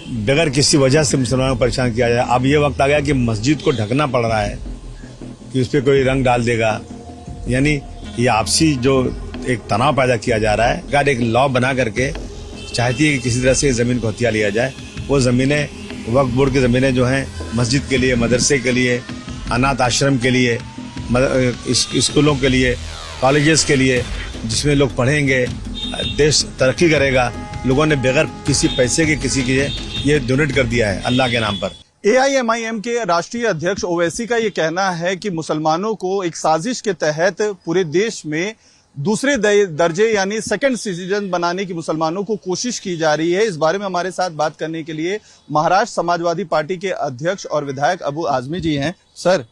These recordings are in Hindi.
बगैर किसी वजह से मुसलमानों को परेशान किया जाए। अब ये वक्त आ गया कि मस्जिद को ढकना पड़ रहा है कि उस पर कोई रंग डाल देगा, यानी ये आपसी जो एक तनाव पैदा किया जा रहा है। सरकार एक लॉ बना करके चाहती है कि किसी तरह से ज़मीन को हथिया लिया जाए। वो ज़मीनें वक्फ बोर्ड की ज़मीनें जो हैं मस्जिद के लिए, मदरसे के लिए, अनाथ आश्रम के लिए, स्कूलों के लिए, कॉलेजेस के लिए, जिसमें लोग पढ़ेंगे, देश तरक्की करेगा। लोगों ने बगैर किसी पैसे के किसी के ये डोनेट कर दिया है अल्लाह के नाम पर। AIMIM के राष्ट्रीय अध्यक्ष ओवैसी का ये कहना है कि मुसलमानों को एक साजिश के तहत पूरे देश में दूसरे दर्जे यानी सेकंड सिटीजन बनाने की मुसलमानों को कोशिश की जा रही है। इस बारे में हमारे साथ बात करने के लिए महाराष्ट्र समाजवादी पार्टी के अध्यक्ष और विधायक अबू आजमी जी हैं। सर,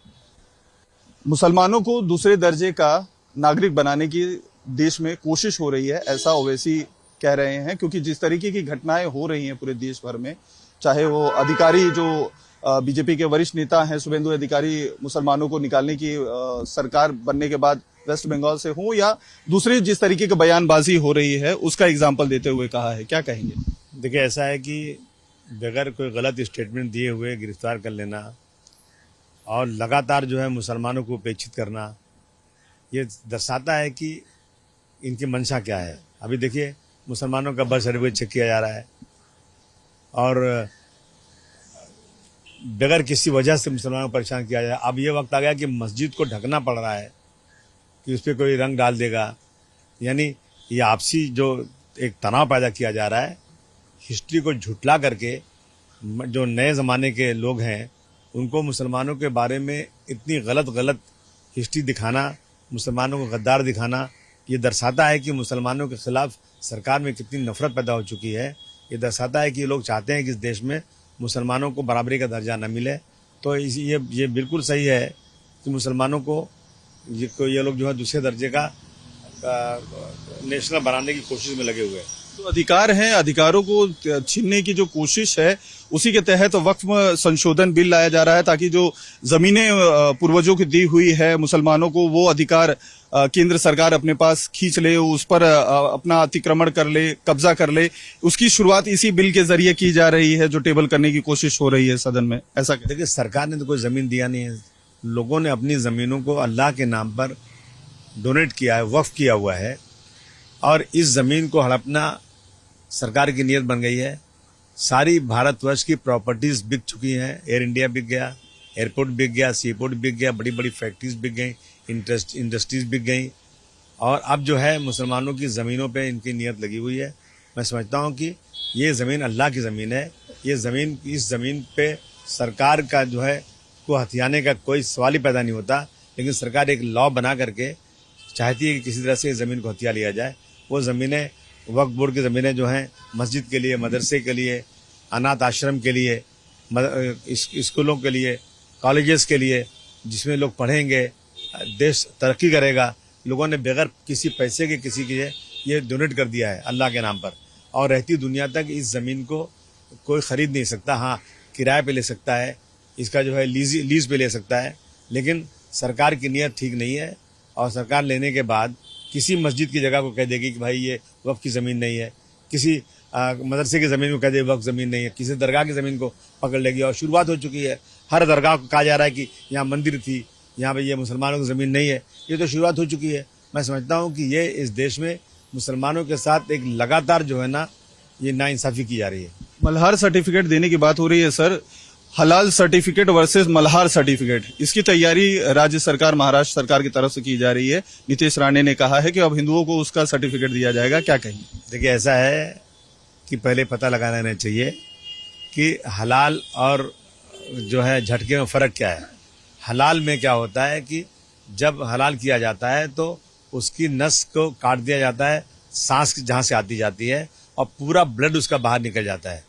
मुसलमानों को दूसरे दर्जे का नागरिक बनाने की देश में कोशिश हो रही है, ऐसा ओवैसी कह रहे हैं, क्योंकि जिस तरीके की घटनाएं हो रही हैं पूरे देश भर में, चाहे वो अधिकारी जो बीजेपी के वरिष्ठ नेता हैं शुभेंदु अधिकारी मुसलमानों को निकालने की सरकार बनने के बाद वेस्ट बंगाल से हो, या दूसरी जिस तरीके की बयानबाजी हो रही है उसका एग्जाम्पल देते हुए कहा है, क्या कहेंगे? देखिए, ऐसा है कि बगैर कोई गलत स्टेटमेंट दिए हुए गिरफ्तार कर लेना और लगातार जो है मुसलमानों को उपेक्षित करना, ये दर्शाता है कि इनकी मंशा क्या है। अभी देखिए, मुसलमानों का बर्थ सर्टिफिकेट चेक किया जा रहा है और बगैर किसी वजह से मुसलमानों को परेशान किया जाए। अब ये वक्त आ गया कि मस्जिद को ढकना पड़ रहा है कि उस पर कोई रंग डाल देगा, यानी ये आपसी जो एक तनाव पैदा किया जा रहा है। हिस्ट्री को झुठला करके जो नए ज़माने के लोग हैं उनको मुसलमानों के बारे में इतनी गलत हिस्ट्री दिखाना, मुसलमानों को गद्दार दिखाना, ये दर्शाता है कि मुसलमानों के खिलाफ सरकार में कितनी नफरत पैदा हो चुकी है। ये दर्शाता है कि ये लोग चाहते हैं कि इस देश में मुसलमानों को बराबरी का दर्जा न मिले। तो ये बिल्कुल सही है कि मुसलमानों को ये लोग जो है दूसरे दर्जे का नेशनल बनाने की कोशिश में लगे हुए हैं। तो अधिकार हैं, अधिकारों को छीनने की जो कोशिश है, उसी के तहत वक्फ संशोधन बिल लाया जा रहा है ताकि जो जमीनें पूर्वजों की दी हुई है मुसलमानों को, वो अधिकार केंद्र सरकार अपने पास खींच ले, उस पर अपना अतिक्रमण कर ले, कब्जा कर ले। उसकी शुरुआत इसी बिल के जरिए की जा रही है, जो टेबल करने की कोशिश हो रही है सदन में। ऐसा देखिए, सरकार ने तो कोई जमीन दिया नहीं है, लोगों ने अपनी जमीनों को अल्लाह के नाम पर डोनेट किया है, वक्फ किया हुआ है, और इस जमीन को हड़पना सरकार की नीयत बन गई है। सारी भारतवर्ष की प्रॉपर्टीज बिक चुकी हैं। एयर इंडिया बिक गया, एयरपोर्ट बिक गया, सीपोर्ट बिक गया, बड़ी बड़ी फैक्ट्रीज बिक गई, इंडस्ट्रीज बिक गई, और अब जो है मुसलमानों की ज़मीनों पे इनकी नीयत लगी हुई है। मैं समझता हूँ कि ये ज़मीन अल्लाह की ज़मीन है। इस ज़मीन पे सरकार का जो है को हथियाने का कोई सवाल ही पैदा नहीं होता, लेकिन सरकार एक लॉ बना करके चाहती है कि किसी तरह से इस ज़मीन को हथिया लिया जाए। वो ज़मीनें वक्फ बोर्ड की ज़मीनें जो हैं मस्जिद के लिए, मदरसे के लिए, अनाथ आश्रम के लिए, स्कूलों के लिए, कॉलेजेस के लिए, जिसमें लोग पढ़ेंगे, देश तरक्की करेगा। लोगों ने बगैर किसी पैसे के किसी के ये डोनेट कर दिया है अल्लाह के नाम पर, और रहती दुनिया तक इस ज़मीन को कोई ख़रीद नहीं सकता। हाँ, किराए पे ले सकता है, इसका जो है लीज पे ले सकता है, लेकिन सरकार की नीयत ठीक नहीं है। और सरकार लेने के बाद किसी मस्जिद की जगह को कह देगी कि भाई ये वक्फ की ज़मीन नहीं है, किसी मदरसे की ज़मीन को कह दे वक्फ ज़मीन नहीं है, किसी दरगाह की ज़मीन को पकड़ लेगी। और शुरुआत हो चुकी है, हर दरगाह को कहा जा रहा है कि यहाँ मंदिर थी, यहाँ पे ये मुसलमानों की ज़मीन नहीं है। ये तो शुरुआत हो चुकी है। मैं समझता हूँ कि ये इस देश में मुसलमानों के साथ एक लगातार जो है ना, ये नाइंसाफ़ी की जा रही है। मल्हार सर्टिफिकेट देने की बात हो रही है सर, हलाल सर्टिफिकेट वर्सेस मल्हार सर्टिफिकेट, इसकी तैयारी राज्य सरकार, महाराष्ट्र सरकार की तरफ से की जा रही है। नीतीश राणे ने कहा है कि अब हिंदुओं को उसका सर्टिफिकेट दिया जाएगा, क्या कहेंगे? देखिए, ऐसा है कि पहले पता लगा लेना चाहिए कि हलाल और जो है झटके में फ़र्क क्या है। हलाल में क्या होता है कि जब हलाल किया जाता है तो उसकी नस को काट दिया जाता है, सांस जहाँ से आती जाती है, और पूरा ब्लड उसका बाहर निकल जाता है।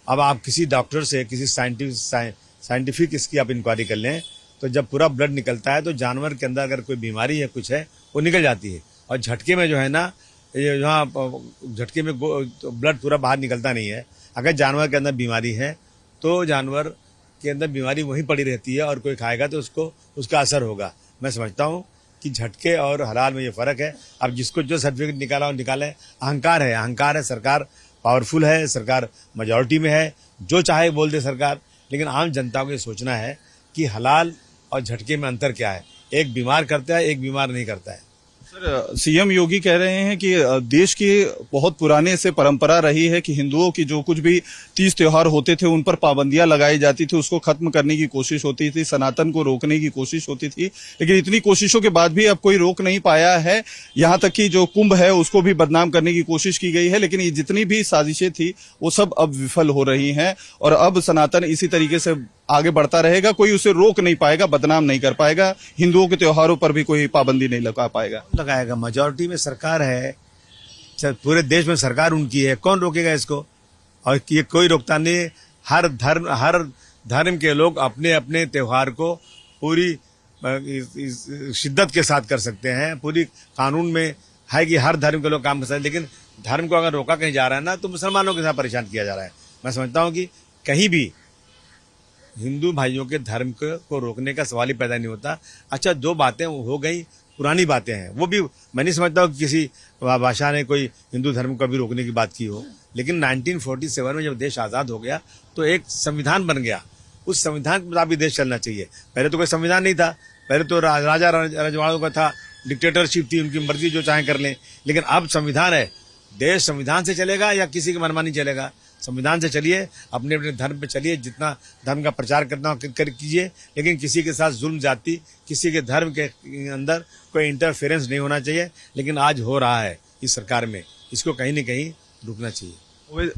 अब आप किसी डॉक्टर से, किसी साइंटिफिक इसकी आप इंक्वायरी कर लें, तो जब पूरा ब्लड निकलता है तो जानवर के अंदर अगर कोई बीमारी है, कुछ है, वो निकल जाती है। और झटके में जो है ना, ये जहाँ झटके में ब्लड पूरा बाहर निकलता नहीं है। अगर जानवर के अंदर बीमारी है तो जानवर के अंदर बीमारी वहीं पड़ी रहती है, और कोई खाएगा तो उसका असर होगा। मैं समझता हूँ कि झटके और हलाल में ये फ़र्क है। अब जिसको जो सर्टिफिकेट निकाला और निकाले, अहंकार है सरकार पावरफुल है, सरकार मेजॉरिटी में है, जो चाहे बोल दे सरकार, लेकिन आम जनता को ये सोचना है कि हलाल और झटके में अंतर क्या है। एक बीमार करता है, एक बीमार नहीं करता है। सर, सीएम योगी कह रहे हैं कि देश की बहुत पुराने से परंपरा रही है कि हिंदुओं की जो कुछ भी तीज त्योहार होते थे उन पर पाबंदियां लगाई जाती थी, उसको खत्म करने की कोशिश होती थी, सनातन को रोकने की कोशिश होती थी, लेकिन इतनी कोशिशों के बाद भी अब कोई रोक नहीं पाया है। यहाँ तक कि जो कुंभ है उसको भी बदनाम करने की कोशिश की गई है, लेकिन ये जितनी भी साजिशें थी वो सब अब विफल हो रही हैं और अब सनातन इसी तरीके से आगे बढ़ता रहेगा। कोई उसे रोक नहीं पाएगा, बदनाम नहीं कर पाएगा, हिंदुओं के त्योहारों पर भी कोई पाबंदी नहीं लगा पाएगा। लगाएगा, मेजॉरिटी में सरकार है, पूरे देश में सरकार उनकी है, कौन रोकेगा इसको? और ये कोई रोकता नहीं। हर धर्म के लोग अपने अपने त्योहार को पूरी इस शिद्दत के साथ कर सकते हैं। पूरी कानून में है कि हर धर्म के लोग काम कर सकते हैं, लेकिन धर्म को अगर रोका कहीं जा रहा है ना तो मुसलमानों के साथ परेशान किया जा रहा है। मैं समझता हूँ कि कहीं भी हिंदू भाइयों के धर्म को रोकने का सवाल ही पैदा नहीं होता। अच्छा, जो बातें हो गई पुरानी बातें हैं, वो भी मैं नहीं समझता हूँ कि किसी भाषा ने कोई हिंदू धर्म को भी रोकने की बात की हो। लेकिन 1947 में जब देश आज़ाद हो गया तो एक संविधान बन गया, उस संविधान के मुताबिक देश चलना चाहिए। पहले तो कोई संविधान नहीं था, पहले तो राजा रजवाड़ों का था, डिक्टेटरशिप थी, उनकी मर्जी जो चाहे कर लें। लेकिन अब संविधान है, देश संविधान से चलेगा या किसी की मनमानी चलेगा? संविधान से चलिए, अपने अपने धर्म पे चलिए, जितना धर्म का प्रचार करना हो कीजिए, लेकिन किसी के साथ जुल्म जाति, किसी के धर्म के अंदर कोई इंटरफेरेंस नहीं होना चाहिए। लेकिन आज हो रहा है इस सरकार में, इसको कहीं न कहीं रुकना चाहिए।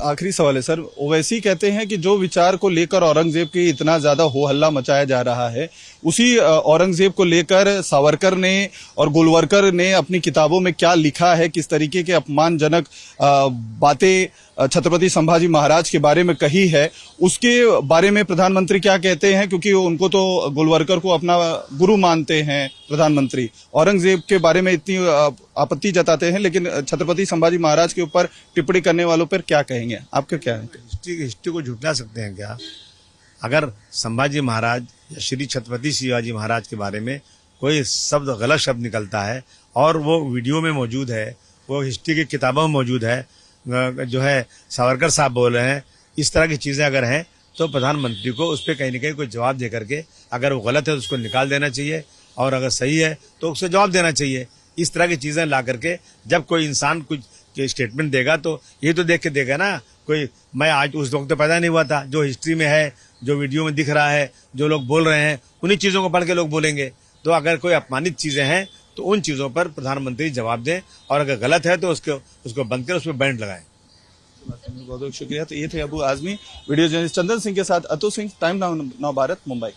आखिरी सवाल है सर, ओवैसी कहते हैं कि जो विचार को लेकर औरंगजेब की इतना ज्यादा हो हल्ला मचाया जा रहा है, उसी औरंगजेब को लेकर सावरकर ने और गोलवरकर ने अपनी किताबों में क्या लिखा है, किस तरीके के अपमानजनक बातें छत्रपति संभाजी महाराज के बारे में कही है, उसके बारे में प्रधानमंत्री क्या कहते हैं? क्योंकि उनको तो गोलवरकर को अपना गुरु मानते हैं प्रधानमंत्री, औरंगजेब के बारे में इतनी आपत्ति जताते हैं, लेकिन छत्रपति संभाजी महाराज के ऊपर टिप्पणी करने वालों पर क्या कहेंगे? आपका क्या है? हिस्ट्री को झुठला सकते हैं क्या? अगर संभाजी महाराज या श्री छत्रपति शिवाजी महाराज के बारे में कोई शब्द, गलत शब्द निकलता है और वो वीडियो में मौजूद है, वो हिस्ट्री की किताबों में मौजूद है, जो है सावरकर साहब बोल रहे हैं, इस तरह की चीज़ें अगर हैं तो प्रधानमंत्री को उस पर कहीं ना कहीं कोई जवाब दे करके, अगर वो गलत है तो उसको निकाल देना चाहिए और अगर सही है तो उससे जवाब देना चाहिए। इस तरह की चीज़ें ला करके जब कोई इंसान कुछ स्टेटमेंट देगा तो ये तो देख के देगा ना, कोई मैं आज उस वक्त तो पैदा नहीं हुआ था, जो हिस्ट्री में है, जो वीडियो में दिख रहा है, जो लोग बोल रहे हैं, उन्हीं चीज़ों को पढ़ के लोग बोलेंगे। तो अगर कोई अपमानित चीज़ें हैं तो उन चीज़ों पर प्रधानमंत्री जवाब दें और अगर गलत है तो उसको बंद कर उस पर बैंड लगाएं। बहुत बहुत शुक्रिया। तो ये थे अबू आजमी, वीडियो जर्नलिस्ट चंदन सिंह के साथ अतु सिंह, टाइम नाउ भारत, मुंबई।